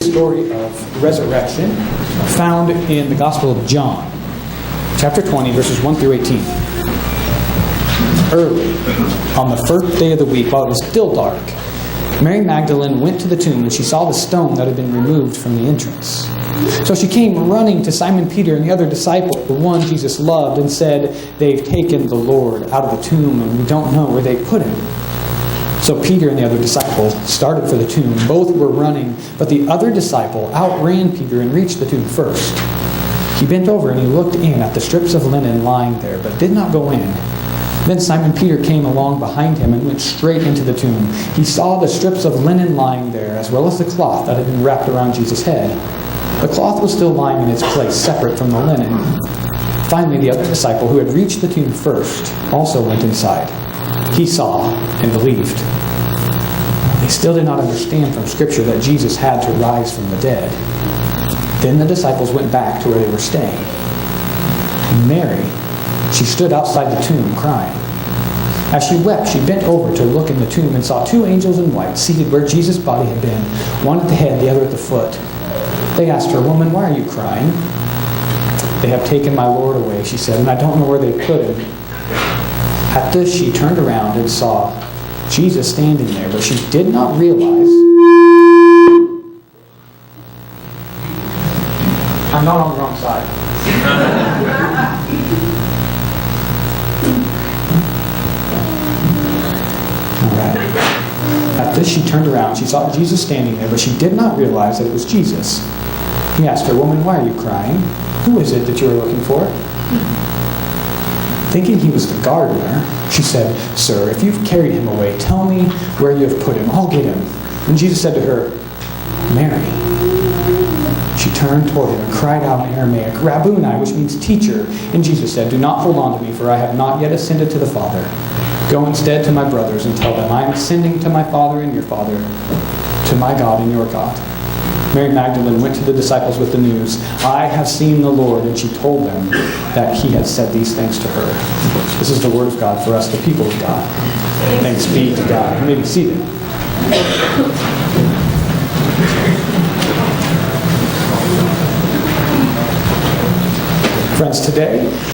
Story of resurrection found in the Gospel of John, chapter 20, verses 1 through 18. Early, on the first day of the week, while it was still dark, Mary Magdalene went to the tomb and she saw the stone that had been removed from the entrance. So she came running to Simon Peter and the other disciple, the one Jesus loved, and said, "They've taken the Lord out of the tomb and we don't know where they put him." So Peter and the other disciple started for the tomb. Both were running, but the other disciple outran Peter and reached the tomb first. He bent over and he looked in at the strips of linen lying there, but did not go in. Then Simon Peter came along behind him and went straight into the tomb. He saw the strips of linen lying there, as well as the cloth that had been wrapped around Jesus' head. The cloth was still lying in its place, separate from the linen. Finally, the other disciple, who had reached the tomb first, also went inside. He saw and believed. They still did not understand from Scripture that Jesus had to rise from the dead. Then the disciples went back to where they were staying. Mary, she stood outside the tomb crying. As she wept, she bent over to look in the tomb and saw two angels in white seated where Jesus' body had been, one at the head, the other at the foot. They asked her, "Woman, why are you crying?" "They have taken my Lord away," she said, "and I don't know where they put him." At this, she turned around and saw Jesus standing there, but she did not realize. I'm not on the wrong side. All right. At this, she turned around. She saw Jesus standing there, but she did not realize that it was Jesus. He asked her, "Woman, why are you crying? Who is it that you are looking for?" Thinking he was the gardener, she said, "Sir, if you've carried him away, tell me where you have put him. I'll get him." And Jesus said to her, "Mary." She turned toward him and cried out in Aramaic, "Rabboni," which means teacher. And Jesus said, "Do not hold on to me, for I have not yet ascended to the Father. Go instead to my brothers and tell them, I am ascending to my Father and your Father, to my God and your God." Mary Magdalene went to the disciples with the news, "I have seen the Lord," and she told them that he had said these things to her. This is the word of God for us, the people of God. Thanks be to God. You may be seated. Friends, today